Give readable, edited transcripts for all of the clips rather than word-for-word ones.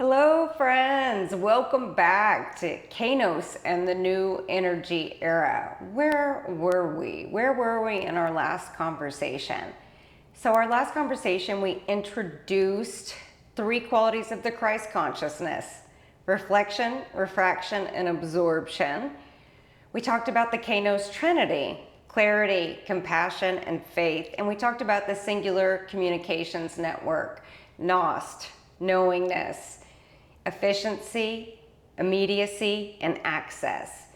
Hello friends, welcome back to Kainos and the new energy era. Where were we? Where were we in our last conversation? So our last conversation, we introduced three qualities of the Christ consciousness: reflection, refraction, and absorption. We talked about the Kainos Trinity: clarity, compassion, and faith. And we talked about the singular communications network: Nost, knowingness, efficiency, immediacy, and access.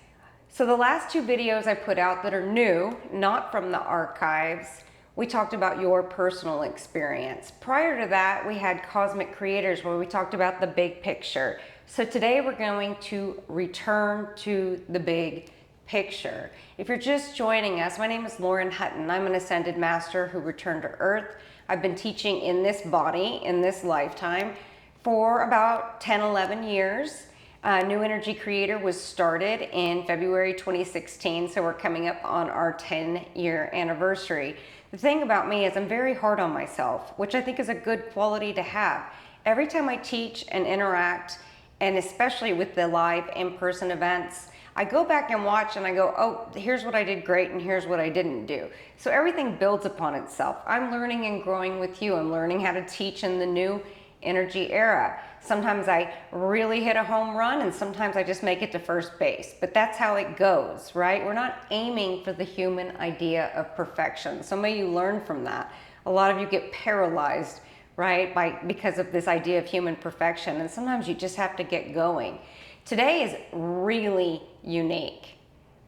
So the last two videos I put out that are new, not from the archives, we talked about your personal experience. Prior to that, we had Cosmic Creators, where we talked about the big picture. So today we're going to return to the big picture. If you're just joining us, my name is Lauren Hutton. I'm an Ascended Master who returned to Earth. I've been teaching in this body, in this lifetime, for about 10, 11 years. New Energy Creator was started in February 2016, so we're coming up on our 10-year anniversary. The thing about me is I'm very hard on myself, which I think is a good quality to have. Every time I teach and interact, and especially with the live in-person events, I go back and watch and I go, oh, here's what I did great and here's what I didn't do. So everything builds upon itself. I'm learning and growing with you. I'm learning how to teach in the new energy era. Sometimes I really hit a home run and sometimes I just make it to first base, but that's how it goes, right? We're not aiming for the human idea of perfection. Some of you learn from that. A lot of you get paralyzed, right, because of this idea of human perfection, and sometimes you just have to get going. Today is really unique,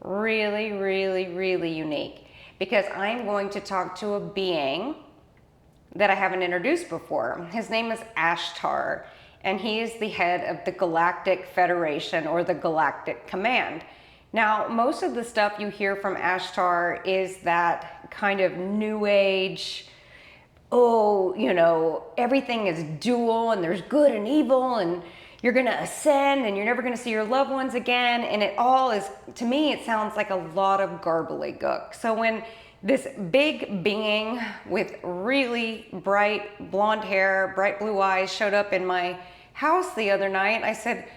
really, really, really unique, because I'm going to talk to a being that I haven't introduced before. His name is Ashtar, and he is the head of the Galactic Federation, or the Galactic Command. Now, most of the stuff you hear from Ashtar is that kind of new age, oh, you know, everything is dual and there's good and evil and you're going to ascend and you're never going to see your loved ones again. And it all is, to me, it sounds like a lot of garbly-gook. So when this big being with really bright blonde hair, bright blue eyes showed up in my house the other night, I said,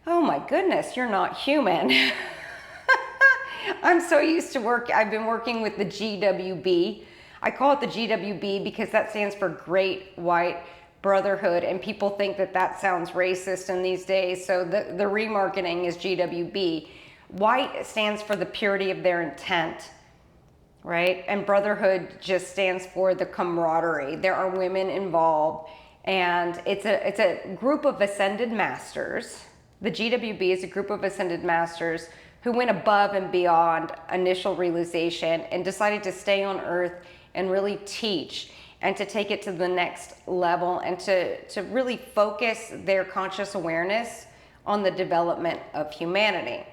oh my goodness, you're not human. I'm so used to I've been working with the GWB. I call it the GWB because that stands for Great White Brotherhood, and people think that that sounds racist in these days, so the remarketing is GWB. White stands for the purity of their intent, right? And brotherhood just stands for the camaraderie. There are women involved, and it's a group of ascended masters. The GWB is a group of ascended masters who went above and beyond initial realization and decided to stay on Earth and really teach and to take it to the next level and to really focus their conscious awareness on the development of humanity,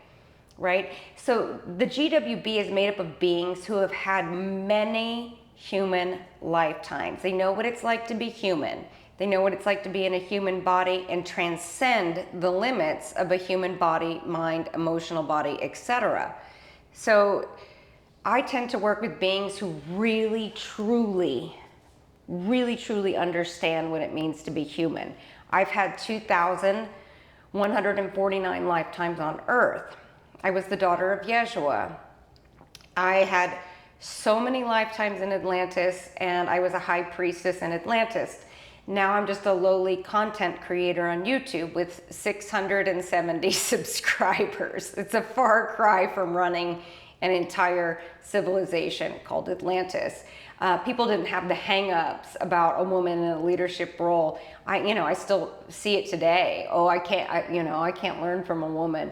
right? So the GWB is made up of beings who have had many human lifetimes. They know what it's like to be human. They know what it's like to be in a human body and transcend the limits of a human body, mind, emotional body, etc. So I tend to work with beings who really, truly understand what it means to be human. I've had 2,149 lifetimes on Earth. I was the daughter of Yeshua. I had so many lifetimes in Atlantis, and I was a high priestess in Atlantis. Now I'm just a lowly content creator on YouTube with 670 subscribers. It's a far cry from running an entire civilization called Atlantis. People didn't have the hang-ups about a woman in a leadership role. I still see it today. Oh, I can't learn from a woman.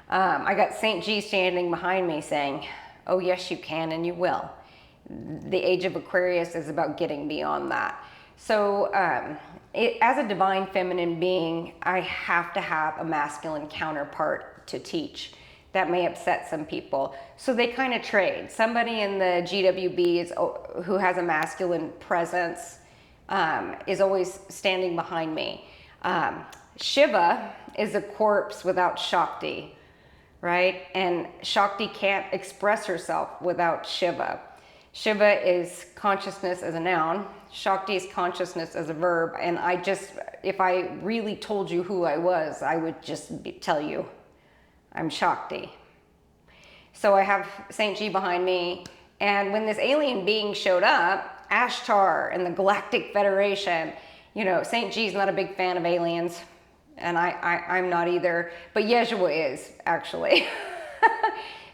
I got St. G standing behind me saying, oh yes you can and you will. The Age of Aquarius is about getting beyond that. So as a divine feminine being, I have to have a masculine counterpart to teach. That may upset some people. So they kind of trade. Somebody in the GWB who has a masculine presence is always standing behind me. Shiva is a corpse without Shakti, right? And Shakti can't express herself without Shiva. Shiva is consciousness as a noun. Shakti is consciousness as a verb. And if I really told you who I was, I would just tell you I'm Shakti. So I have Saint G behind me, and when this alien being showed up, Ashtar and the Galactic Federation, you know, Saint G's not a big fan of aliens, and I'm not either, but Yeshua is, actually.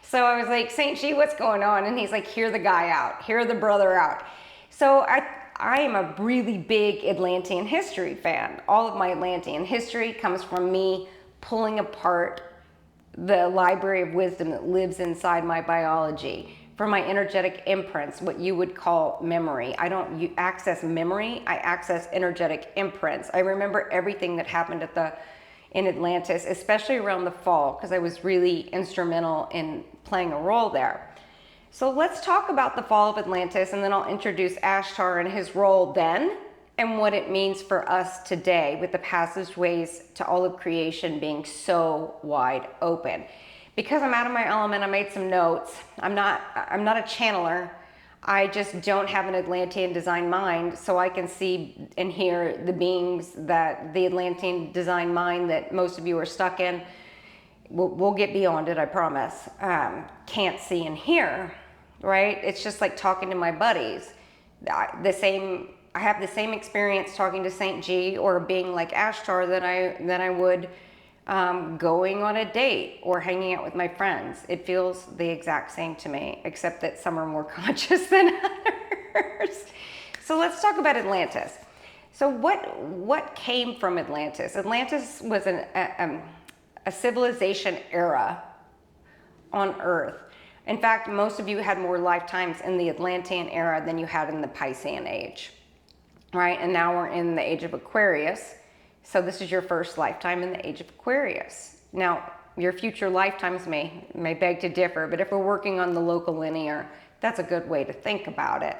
So I was like, Saint G, what's going on? And he's like, hear the guy out, hear the brother out. So I am a really big Atlantean history fan. All of my Atlantean history comes from me pulling apart the library of wisdom that lives inside my biology. For my energetic imprints, what you would call memory. I don't access memory, I access energetic imprints. I remember everything that happened in Atlantis, especially around the fall, because I was really instrumental in playing a role there. So let's talk about the fall of Atlantis, and then I'll introduce Ashtar and his role then, and what it means for us today with the passageways to all of creation being so wide open. Because I'm out of my element, I made some notes. I'm not a channeler. I just don't have an Atlantean design mind, so I can see and hear the beings that the Atlantean design mind that most of you are stuck in. We'll get beyond it, I promise. Can't see and hear, right? It's just like talking to my buddies. I have the same experience talking to Saint G or being like Ashtar than I would going on a date or hanging out with my friends. It feels the exact same to me, except that some are more conscious than others. So let's talk about Atlantis. So what came from Atlantis? Atlantis was a civilization era on Earth. In fact, most of you had more lifetimes in the Atlantean era than you had in the Piscean Age, right? And now we're in the Age of Aquarius. So this is your first lifetime in the Age of Aquarius. Now, your future lifetimes may beg to differ, but if we're working on the local linear, that's a good way to think about it.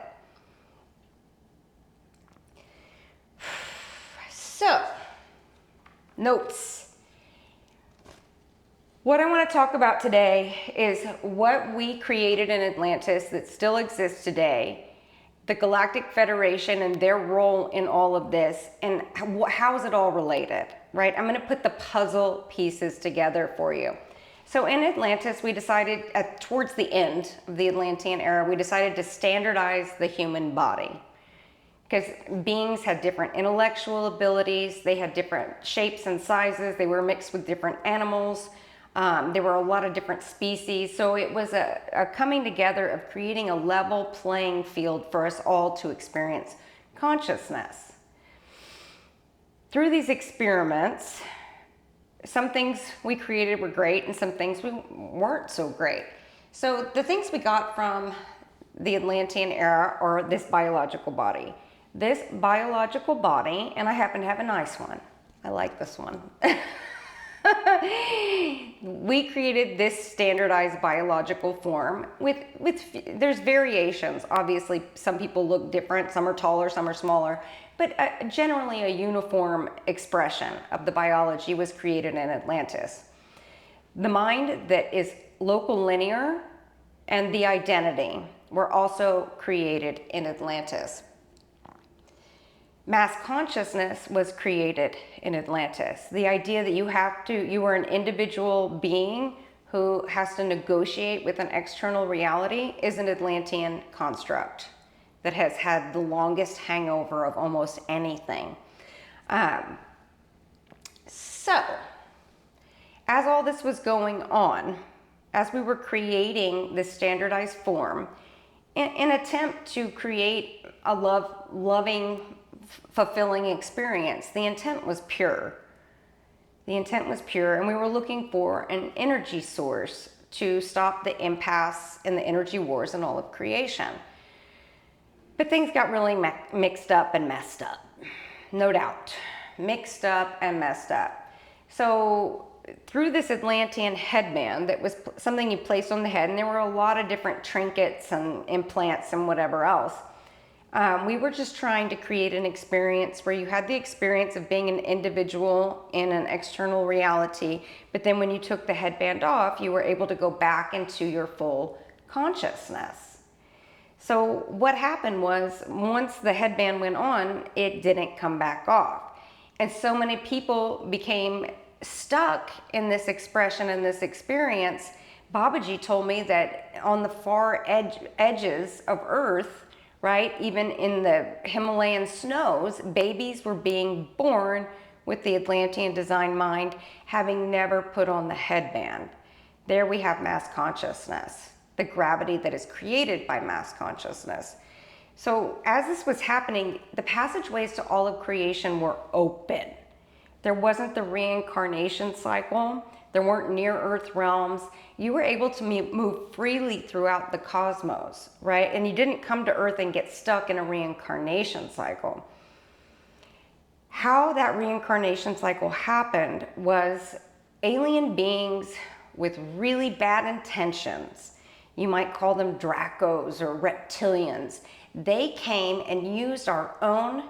So, notes. What I want to talk about today is what we created in Atlantis that still exists today, the Galactic Federation and their role in all of this, and how is it all related, right? I'm going to put the puzzle pieces together for you. So in Atlantis, we decided towards the end of the Atlantean era, we decided to standardize the human body. Because beings had different intellectual abilities, they had different shapes and sizes, they were mixed with different animals. There were a lot of different species, so it was a coming together of creating a level playing field for us all to experience consciousness. Through these experiments, some things we created were great and some things we weren't so great. So the things we got from the Atlantean era are this biological body. This biological body, and I happen to have a nice one. I like this one. We created this standardized biological form with there's variations. Obviously, some people look different, some are taller, some are smaller, but generally a uniform expression of the biology was created in Atlantis. The mind that is local linear and the identity were also created in Atlantis. Mass consciousness was created in Atlantis. The idea that you are an individual being who has to negotiate with an external reality is an Atlantean construct that has had the longest hangover of almost anything. So, as all this was going on, as we were creating this standardized form, in an attempt to create a loving, fulfilling experience, the intent was pure. The intent was pure, and we were looking for an energy source to stop the impasse in the energy wars in all of creation. But things got really mixed up and messed up, no doubt. Mixed up and messed up. So through this Atlantean headband that was something you placed on the head, and there were a lot of different trinkets and implants and whatever else, we were just trying to create an experience where you had the experience of being an individual in an external reality, but then when you took the headband off, you were able to go back into your full consciousness. So what happened was, once the headband went on, it didn't come back off. And so many people became stuck in this expression and this experience. Babaji told me that on the far edges of Earth, right, even in the Himalayan snows, babies were being born with the Atlantean design mind, having never put on the headband. There we have mass consciousness, the gravity that is created by mass consciousness. So as this was happening, the passageways to all of creation were open. There wasn't the reincarnation cycle. There weren't near-earth realms. You were able to move freely throughout the cosmos, right? And you didn't come to Earth and get stuck in a reincarnation cycle. How that reincarnation cycle happened was alien beings with really bad intentions. You might call them Dracos or reptilians. They came and used our own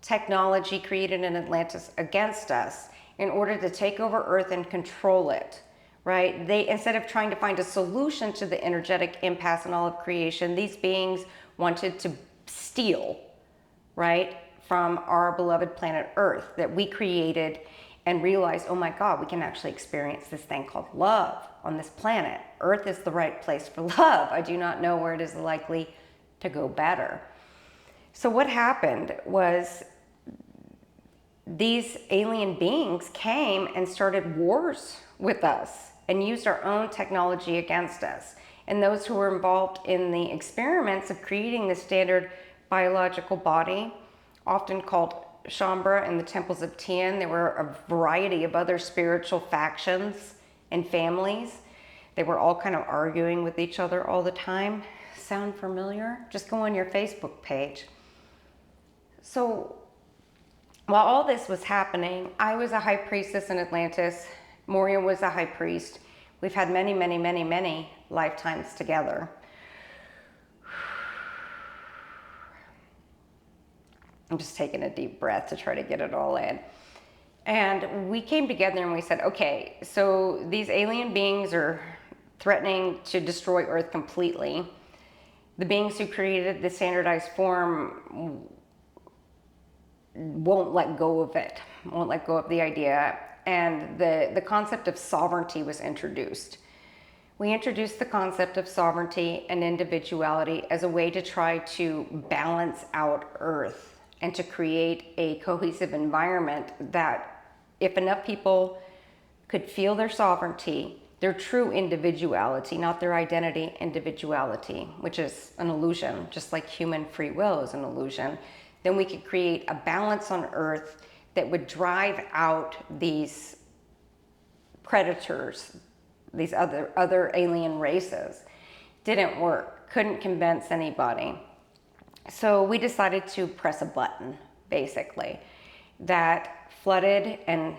technology created in Atlantis against us in order to take over Earth and control it, right? They, instead of trying to find a solution to the energetic impasse in all of creation, these beings wanted to steal, right, from our beloved planet Earth that we created and realized, oh my God, we can actually experience this thing called love on this planet. Earth is the right place for love. I do not know where it is likely to go better. So what happened was these alien beings came and started wars with us and used our own technology against us. And those who were involved in the experiments of creating the standard biological body, often called Shambhala in the temples of Tian, there were a variety of other spiritual factions and families. They were all kind of arguing with each other all the time. Sound familiar? Just go on your Facebook page. So while all this was happening, I was a high priestess in Atlantis. Moria was a high priest. We've had many, many, many, many lifetimes together. I'm just taking a deep breath to try to get it all in. And we came together and we said, okay, so these alien beings are threatening to destroy Earth completely. The beings who created the standardized form won't let go of it, won't let go of the idea. And the concept of sovereignty was introduced. We introduced the concept of sovereignty and individuality as a way to try to balance out Earth and to create a cohesive environment that if enough people could feel their sovereignty, their true individuality, not their identity, individuality, which is an illusion, just like human free will is an illusion, then we could create a balance on Earth that would drive out these predators, these other alien races. Didn't work, couldn't convince anybody. So we decided to press a button, basically, that flooded and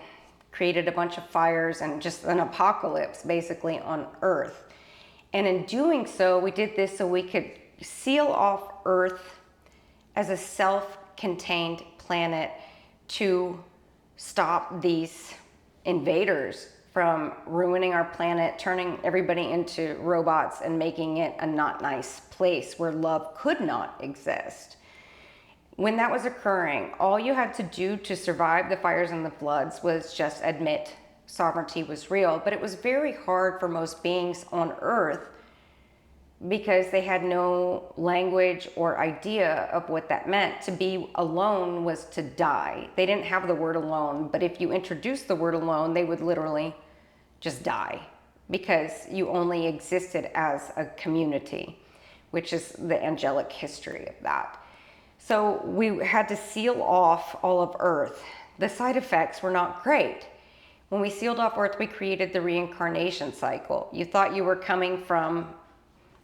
created a bunch of fires and just an apocalypse, basically, on Earth. And in doing so, we did this so we could seal off Earth as a self-contained planet to stop these invaders from ruining our planet, turning everybody into robots and making it a not nice place where love could not exist. When that was occurring, all you had to do to survive the fires and the floods was just admit sovereignty was real. But it was very hard for most beings on Earth because they had no language or idea of what that meant. To be alone was to die. They didn't have the word alone, but if you introduced the word alone, they would literally just die because you only existed as a community, which is the angelic history of that. So we had to seal off all of Earth. The side effects were not great. When we sealed off Earth, we created the reincarnation cycle. You thought you were coming from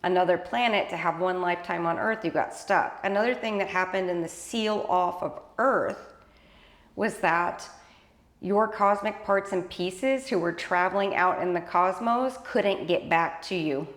another planet to have one lifetime on Earth, you got stuck. Another thing that happened in the seal off of Earth was that your cosmic parts and pieces who were traveling out in the cosmos couldn't get back to you.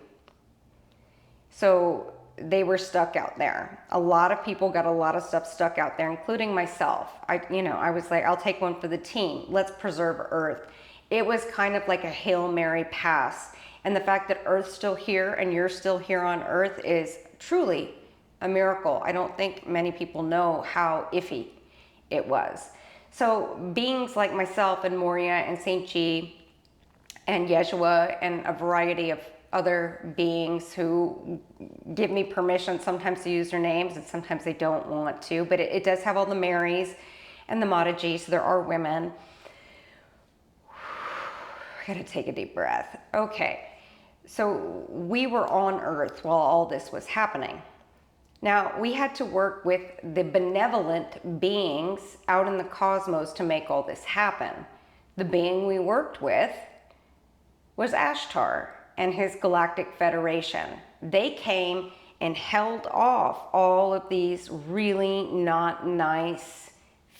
So they were stuck out there. A lot of people got a lot of stuff stuck out there, including myself. I was like, I'll take one for the team. Let's preserve Earth. It was kind of like a Hail Mary pass. And the fact that Earth's still here and you're still here on Earth is truly a miracle. I don't think many people know how iffy it was. So beings like myself and Moria and Saint Chi and Yeshua and a variety of other beings who give me permission sometimes to use their names and sometimes they don't want to, but it does have all the Marys and the Mataji, so there are women. I gotta take a deep breath. Okay, so we were on Earth while all this was happening. Now, we had to work with the benevolent beings out in the cosmos to make all this happen. The being we worked with was Ashtar and his Galactic Federation. They came and held off all of these really not nice,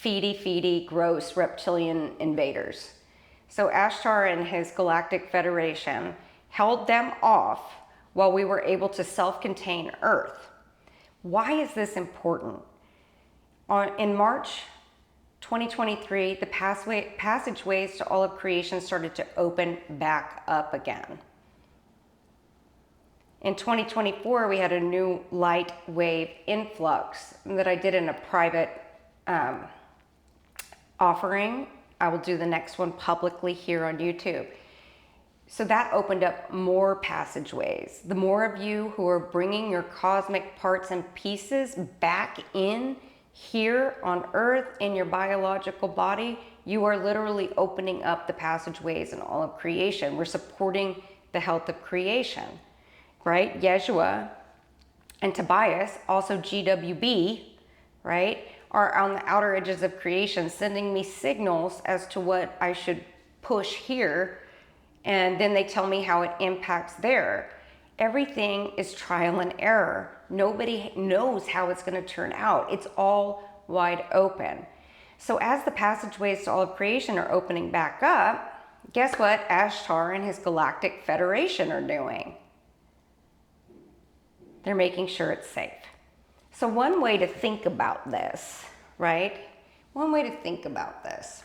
feedy, gross reptilian invaders. So Ashtar and his Galactic Federation held them off while we were able to self-contain Earth. Why is this important? In March 2023, the passageways to all of creation started to open back up again. In 2024, we had a new light wave influx that I did in a private offering. I will do the next one publicly here on YouTube. So that opened up more passageways. The more of you who are bringing your cosmic parts and pieces back in here on Earth in your biological body, you are literally opening up the passageways in all of creation. We're supporting the health of creation, right? Yeshua and Tobias, also GWB, right, are on the outer edges of creation, sending me signals as to what I should push here. And then they tell me how it impacts there. Everything is trial and error. Nobody knows how it's going to turn out. It's all wide open. So as the passageways to all of creation are opening back up, guess what Ashtar and his Galactic Federation are doing? They're making sure it's safe. So one way to think about this, right? One way to think about this.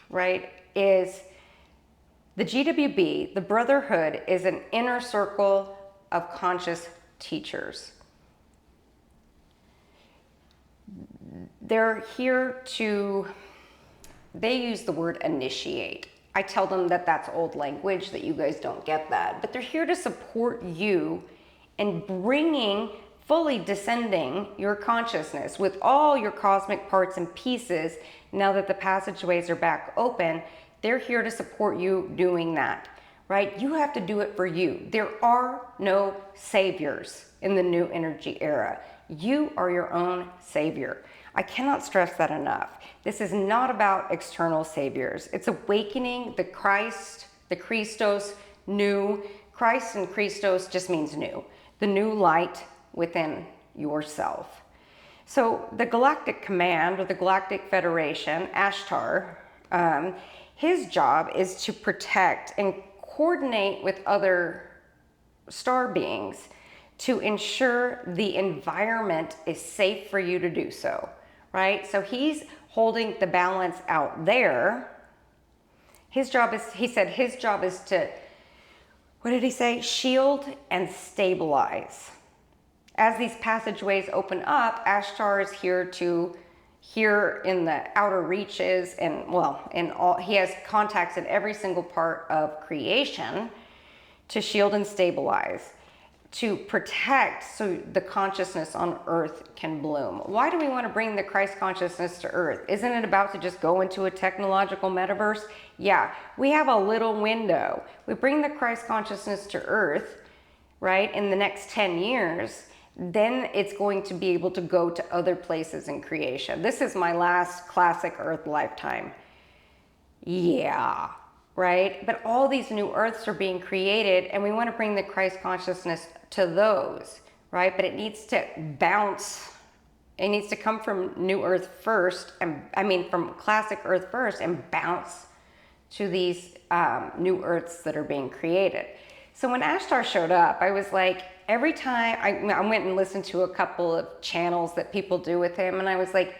Right, is the GWB, the Brotherhood, is an inner circle of conscious teachers. They're here to, they use the word initiate. I tell them that that's old language, that you guys don't get that, but they're here to support you in bringing, fully descending your consciousness with all your cosmic parts and pieces. Now that the passageways are back open, they're here to support you doing that, right? You have to do it for you. There are no saviors in the new energy era. You are your own savior. I cannot stress that enough. This is not about external saviors. It's awakening the Christ, the Christos, new. Christ and Christos just means new. The new light within yourself. So the Galactic Command, or the Galactic Federation, Ashtar, his job is to protect and coordinate with other star beings to ensure the environment is safe for you to do so, right? So he's holding the balance out there. His job is, he said his job is to, what did he say? Shield and stabilize. As these passageways open up, Ashtar is here in the outer reaches, and well, he has contacts in every single part of creation to shield and stabilize, to protect so the consciousness on Earth can bloom. Why do we want to bring the Christ consciousness to Earth? Isn't it about to just go into a technological metaverse? Yeah, we have a little window. We bring the Christ consciousness to Earth, right, in the next 10 years, then it's going to be able to go to other places in creation. This is my last classic Earth lifetime. Yeah, right? But all these new Earths are being created, and we want to bring the Christ consciousness to those, right? But it needs to bounce. It needs to come from new Earth first, and from classic Earth first, and bounce to these new Earths that are being created. So when Ashtar showed up, I was like, every time I went and listened to a couple of channels that people do with him, and I was like,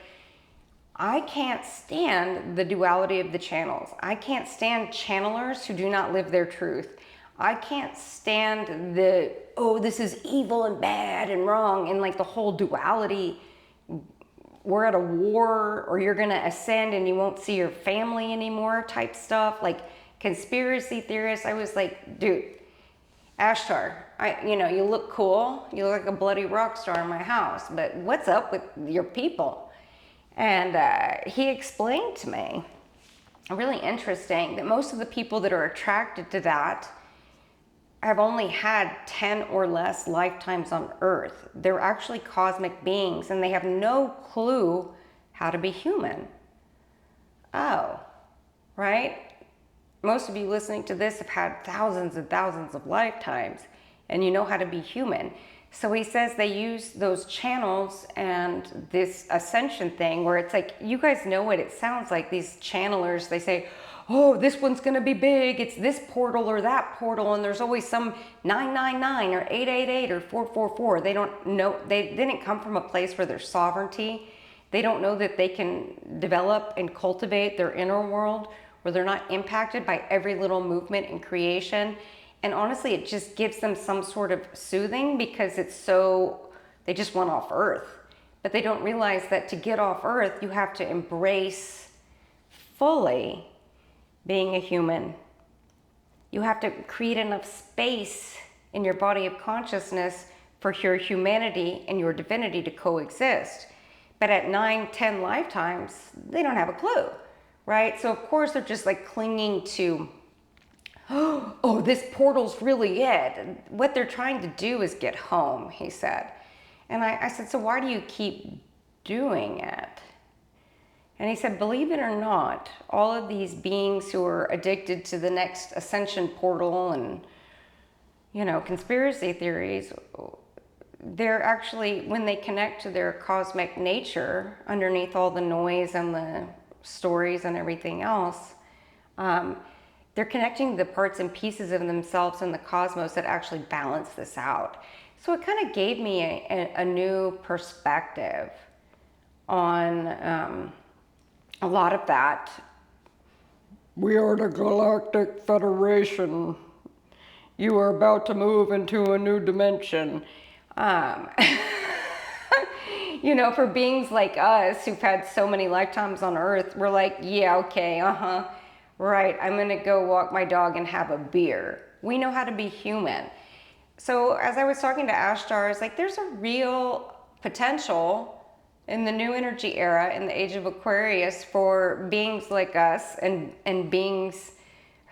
I can't stand the duality of the channels. I can't stand channelers who do not live their truth. I can't stand the, oh, this is evil and bad and wrong, and like the whole duality, we're at a war, or you're gonna ascend and you won't see your family anymore type stuff, like conspiracy theorists. I was like, dude, Ashtar, you look cool, you look like a bloody rock star in my house, but what's up with your people? And he explained to me, really interesting, that most of the people that are attracted to that have only had 10 or less lifetimes on Earth. They're actually cosmic beings, and they have no clue how to be human. Oh, right? Most of you listening to this have had thousands and thousands of lifetimes, and you know how to be human. So he says they use those channels and this ascension thing where it's like, you guys know what it sounds like, these channelers, they say, oh, this one's gonna be big, it's this portal or that portal, and there's always some 999 or 888 or 444. They don't know, they didn't come from a place where there's sovereignty. They don't know that they can develop and cultivate their inner world, where they're not impacted by every little movement in creation. And honestly, it just gives them some sort of soothing, because it's so, they just want off Earth. But they don't realize that to get off Earth, you have to embrace fully being a human. You have to create enough space in your body of consciousness for your humanity and your divinity to coexist. But at 9, 10 lifetimes, they don't have a clue, right? So of course they're just like clinging to, oh, this portal's really it. What they're trying to do is get home, he said. And I said, so why do you keep doing it? And he said, believe it or not, all of these beings who are addicted to the next ascension portal and, conspiracy theories, they're actually, when they connect to their cosmic nature, underneath all the noise and the stories and everything else, they're connecting the parts and pieces of themselves and the cosmos that actually balance this out. So it kind of gave me a new perspective on a lot of that. We are the Galactic Federation. You are about to move into a new dimension. For beings like us who've had so many lifetimes on Earth, we're like, yeah, okay, right, I'm gonna go walk my dog and have a beer. We know how to be human. So as I was talking to Ashtar, I was like, there's a real potential in the new energy era, in the Age of Aquarius, for beings like us and beings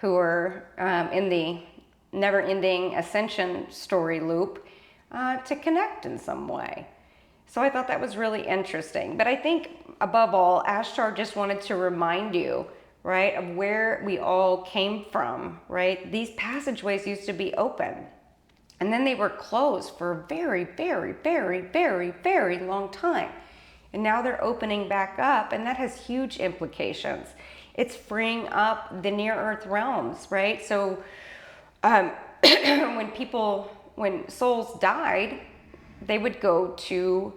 who are in the never-ending ascension story loop to connect in some way. So I thought that was really interesting. But I think above all, Ashtar just wanted to remind you, right, of where we all came from, right? These passageways used to be open, and then they were closed for a very, very, very, very, very long time. And now they're opening back up, and that has huge implications. It's freeing up the near-earth realms, right? So when souls died, they would go to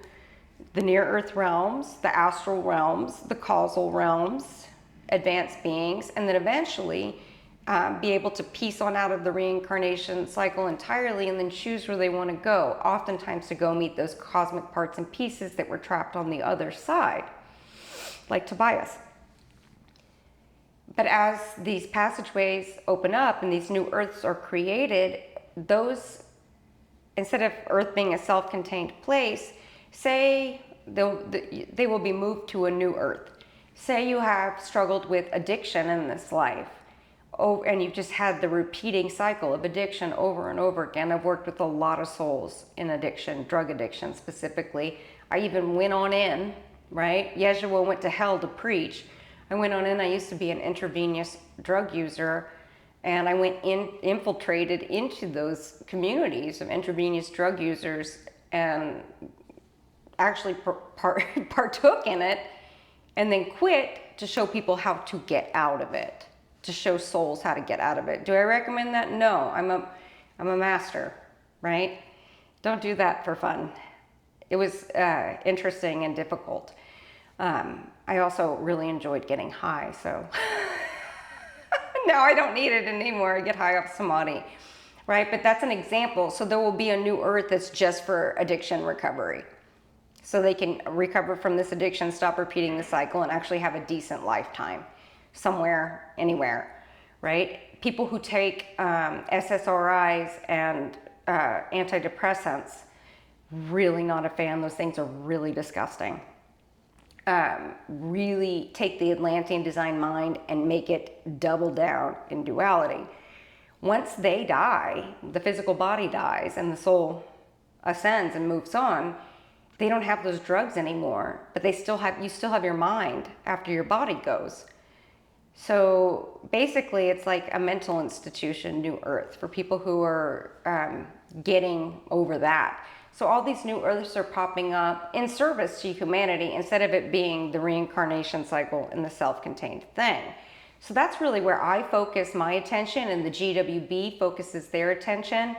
the near-earth realms, the astral realms, the causal realms, advanced beings, and then eventually be able to piece on out of the reincarnation cycle entirely, and then choose where they want to go, oftentimes to go meet those cosmic parts and pieces that were trapped on the other side, like Tobias. But as these passageways open up and these new Earths are created, those, instead of Earth being a self-contained place, say they will be moved to a new Earth. Say you have struggled with addiction in this life, and you've just had the repeating cycle of addiction over and over again. I've worked with a lot of souls in addiction, drug addiction specifically. I even went on in, right? Yeshua went to hell to preach. I went on in, I used to be an intravenous drug user, and I went infiltrated into those communities of intravenous drug users and actually partook in it, and then quit to show people how to get out of it, to show souls how to get out of it. Do I recommend that? No, I'm a master, right? Don't do that for fun. It was interesting and difficult. I also really enjoyed getting high, so now I don't need it anymore. I get high off samadhi. right? But that's an example. So there will be a new earth that's just for addiction recovery. So they can recover from this addiction, stop repeating the cycle, and actually have a decent lifetime somewhere, anywhere, right? People who take SSRIs and antidepressants, really not a fan. Those things are really disgusting. Really take the Atlantean design mind and make it double down in duality. Once they die, the physical body dies and the soul ascends and moves on, they don't have those drugs anymore, but you still have your mind after your body goes. So basically it's like a mental institution, new earth, for people who are getting over that. So all these new earths are popping up in service to humanity instead of it being the reincarnation cycle and the self-contained thing. So that's really where I focus my attention, and the GWB focuses their attention.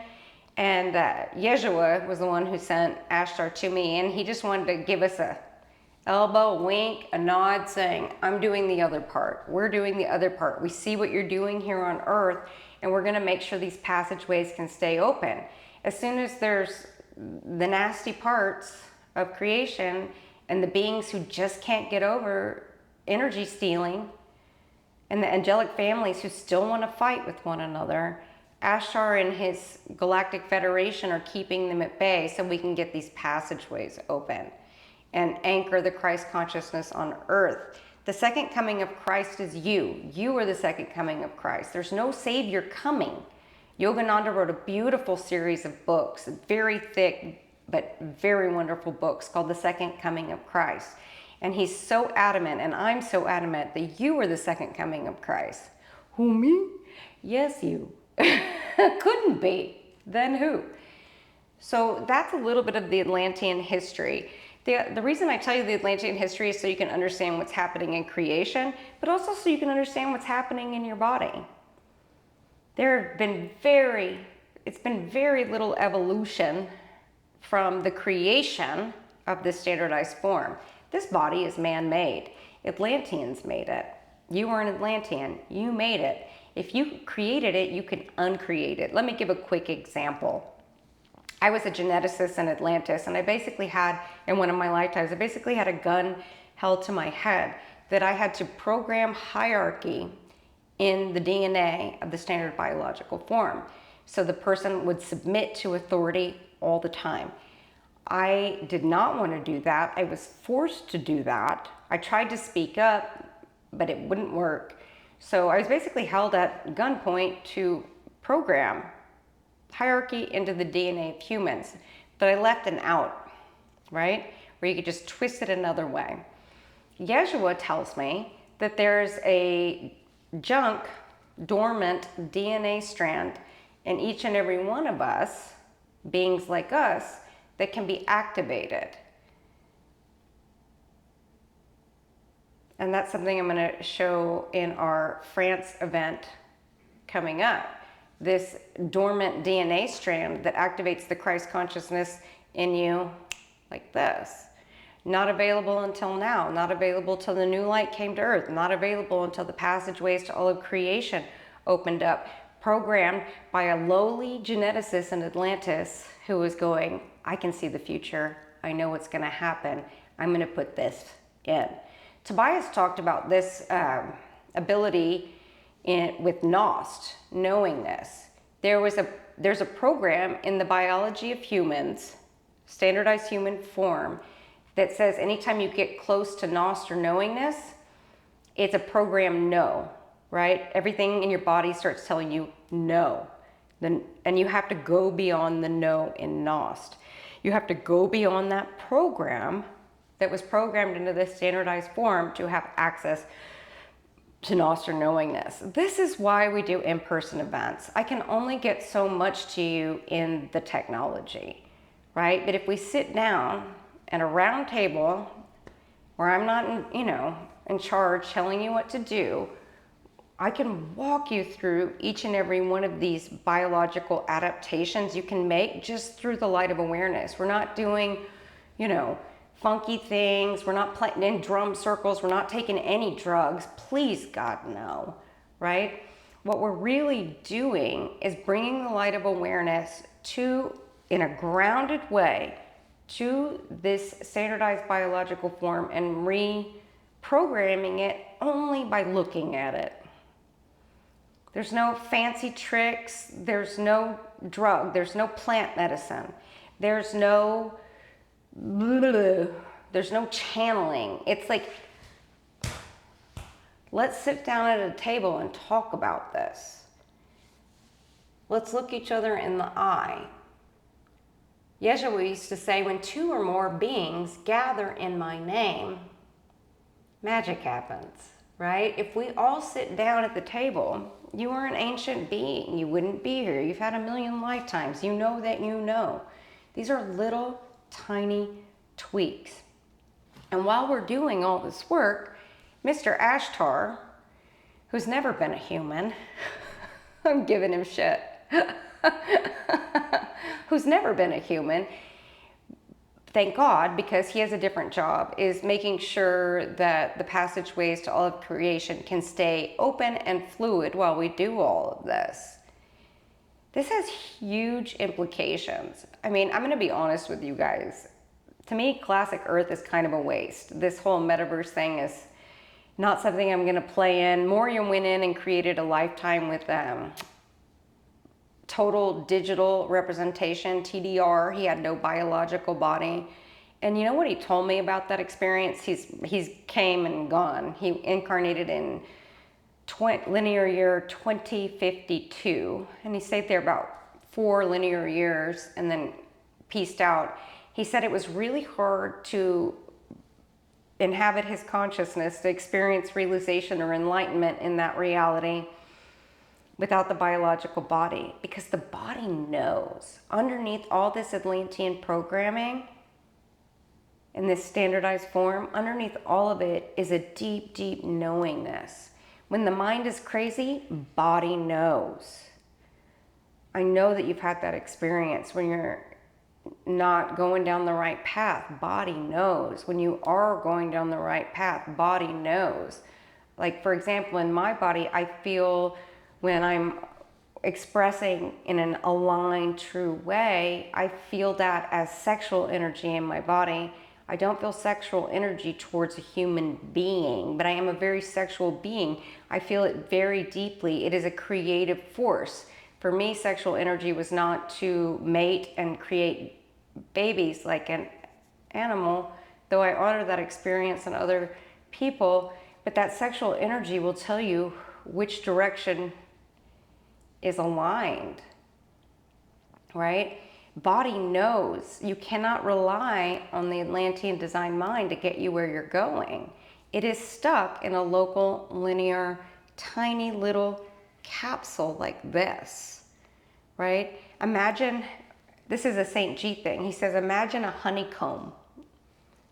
And Yeshua was the one who sent Ashtar to me, and he just wanted to give us a elbow, a wink, a nod, saying, I'm doing the other part. We're doing the other part. We see what you're doing here on Earth, and we're going to make sure these passageways can stay open. As soon as there's the nasty parts of creation and the beings who just can't get over energy stealing, and the angelic families who still want to fight with one another, Ashtar and his Galactic Federation are keeping them at bay so we can get these passageways open and anchor the Christ consciousness on Earth. The second coming of Christ is you. You are the second coming of Christ. There's no savior coming. Yogananda wrote a beautiful series of books, very thick but very wonderful books called The Second Coming of Christ. And he's so adamant, and I'm so adamant, that you are the second coming of Christ. Who, me? Yes, you. Couldn't be. Then who? So that's a little bit of the Atlantean history. The reason I tell you the Atlantean history is so you can understand what's happening in creation, but also so you can understand what's happening in your body. It's been very little evolution from the creation of this standardized form. This body is man-made. Atlanteans made it. You are an Atlantean. You made it. If you created it, you can uncreate it. Let me give a quick example. I was a geneticist in Atlantis, and I basically had, in one of my lifetimes, I basically had a gun held to my head that I had to program hierarchy in the DNA of the standard biological form. So the person would submit to authority all the time. I did not want to do that. I was forced to do that. I tried to speak up, but it wouldn't work. So I was basically held at gunpoint to program hierarchy into the DNA of humans. But I left an out, right? Where you could just twist it another way. Yeshua tells me that there's a dormant DNA strand in each and every one of us, beings like us, that can be activated. And that's something I'm going to show in our France event coming up. This dormant DNA strand that activates the Christ consciousness in you like this. Not available until now. Not available till the new light came to Earth. Not available until the passageways to all of creation opened up. Programmed by a lowly geneticist in Atlantis who was going, I can see the future. I know what's going to happen. I'm going to put this in. Tobias talked about this ability with Nost, knowing this. There's a program in the biology of humans, standardized human form, that says anytime you get close to Nost or knowingness, it's a program no, right? Everything in your body starts telling you no. And you have to go beyond the no in Nost. You have to go beyond that program that was programmed into this standardized form to have access to Nost or knowingness. This is why we do in-person events. I can only get so much to you in the technology, right? But if we sit down at a round table where I'm not, in charge telling you what to do, I can walk you through each and every one of these biological adaptations you can make just through the light of awareness. We're not doing, funky things. We're not playing in drum circles. We're not taking any drugs. Please, God, no, right? what we're really doing is bringing the light of awareness to, in a grounded way, to this standardized biological form and reprogramming it only by looking at it. There's no fancy tricks, there's no drug, there's no plant medicine, there's no channeling. It's like, let's sit down at a table and talk about this. Let's look each other in the eye. Yeshua used to say, when two or more beings gather in my name, magic happens, right? If we all sit down at the table, you are an ancient being. You wouldn't be here. You've had a million lifetimes. You know that you know. These are little tiny tweaks. And while we're doing all this work, Mr. Ashtar, who's never been a human, I'm giving him shit, who's never been a human, thank God, because he has a different job, is making sure that the passageways to all of creation can stay open and fluid while we do all of this. This has huge implications. I mean, I'm going to be honest with you guys. To me, classic Earth is kind of a waste. This whole metaverse thing is not something I'm going to play in. Moria went in and created a lifetime with total digital representation, TDR. He had no biological body. And you know what he told me about that experience? He's came and gone. He incarnated in linear year 2052. And he stayed there about 4 linear years and then pieced out. He said it was really hard to inhabit his consciousness, to experience realization or enlightenment in that reality without the biological body, because the body knows. Underneath all this Atlantean programming in this standardized form, underneath all of it is a deep, deep knowingness. When the mind is crazy, body knows. I know that you've had that experience when you're not going down the right path. Body knows. When you are going down the right path, body knows. Like, for example, in my body, I feel when I'm expressing in an aligned, true way, I feel that as sexual energy in my body. I don't feel sexual energy towards a human being, but I am a very sexual being. I feel it very deeply. It is a creative force. For me, sexual energy was not to mate and create babies like an animal, though I honor that experience in other people, but that sexual energy will tell you which direction is aligned, right? Body knows. You cannot rely on the Atlantean design mind to get you where you're going. It is stuck in a local, linear, tiny little capsule like this, right? Imagine, this is a St. G thing. He says, imagine a honeycomb,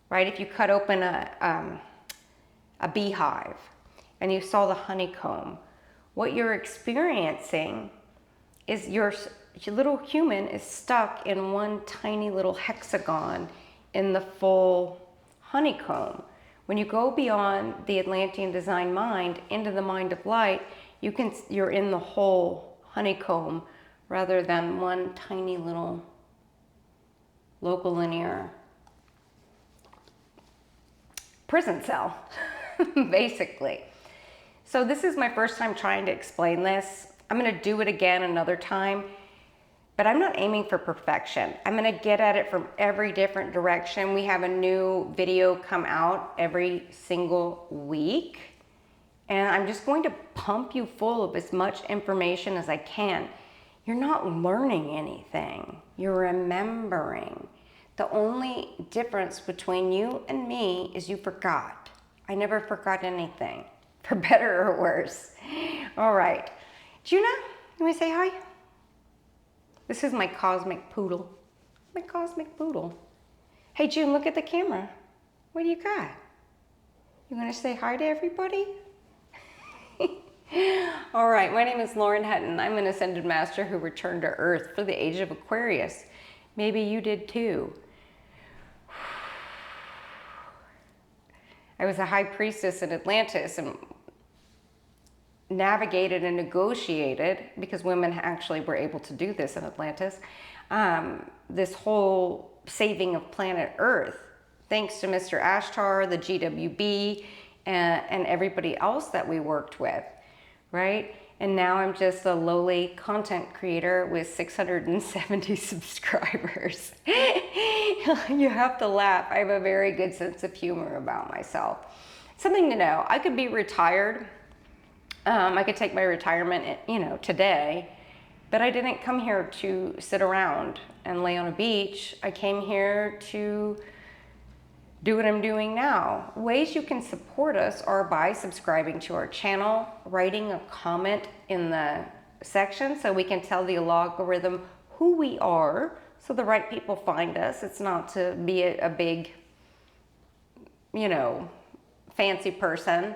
right? If you cut open a beehive and you saw the honeycomb, what you're experiencing is your little human is stuck in one tiny little hexagon in the full honeycomb. When you go beyond the Atlantean design mind into the mind of light, you're in the whole honeycomb rather than one tiny little local linear prison cell, basically. So this is my first time trying to explain this. I'm going to do it again another time, but I'm not aiming for perfection. I'm going to get at it from every different direction. We have a new video come out every single week, and I'm just going to pump you full of as much information as I can. You're not learning anything. You're remembering. The only difference between you and me is you forgot. I never forgot anything, for better or worse. All right. Juna, you want to say hi? This is my cosmic poodle. My cosmic poodle. Hey, June, look at the camera. What do you got? You want to say hi to everybody? All right, my name is Lauren Hutton. I'm an Ascended Master who returned to Earth for the Age of Aquarius. Maybe you did too. I was a high priestess in Atlantis, and navigated and negotiated, because women actually were able to do this in Atlantis, this whole saving of planet Earth, thanks to Mr. Ashtar, the GWB, and everybody else that we worked with, right? And now I'm just a lowly content creator with 670 subscribers. You have to laugh. I have a very good sense of humor about myself. Something to know, I could be retired. I could take my retirement, today, but I didn't come here to sit around and lay on a beach. I came here to do what I'm doing now. Ways you can support us are by subscribing to our channel, writing a comment in the section so we can tell the algorithm who we are so the right people find us. It's not to be a big, fancy person.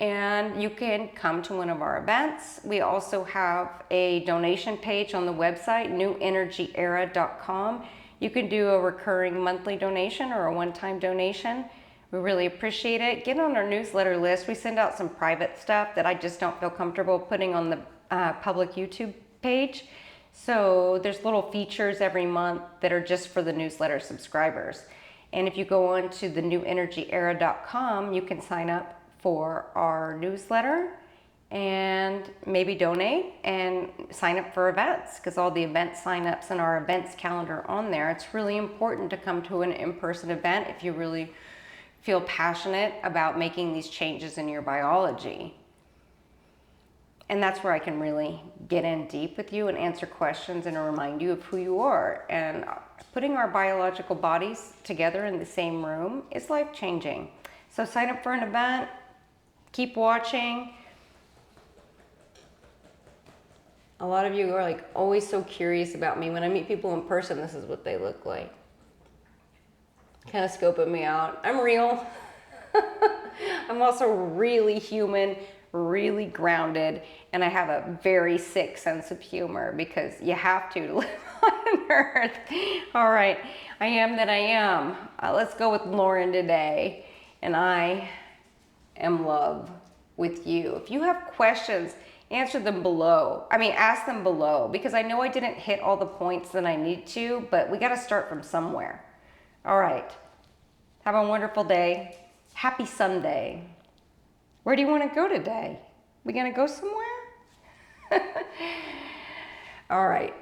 And you can come to one of our events. We also have a donation page on the website, newenergyera.com. You can do a recurring monthly donation or a one-time donation. We really appreciate it. Get on our newsletter list. We send out some private stuff that I just don't feel comfortable putting on the public YouTube page. So there's little features every month that are just for the newsletter subscribers. And if you go on to the newenergyera.com, you can sign up for our newsletter and maybe donate and sign up for events, because all the event signups and our events calendar on there. It's really important to come to an in-person event if you really feel passionate about making these changes in your biology. And that's where I can really get in deep with you and answer questions and remind you of who you are. And putting our biological bodies together in the same room is life-changing. So sign up for an event, keep watching. A lot of you are like always so curious about me. When I meet people in person, this is what they look like. Kind of scoping me out. I'm real. I'm also really human, really grounded, and I have a very sick sense of humor, because you have to live on Earth. All right, I am that I am. Let's go with Lauren today. And I am love with you. If you have questions, answer them below. Ask them below, because I know I didn't hit all the points that I need to, but we got to start from somewhere. All right. Have a wonderful day. Happy Sunday. Where do you want to go today? We going to go somewhere? All right.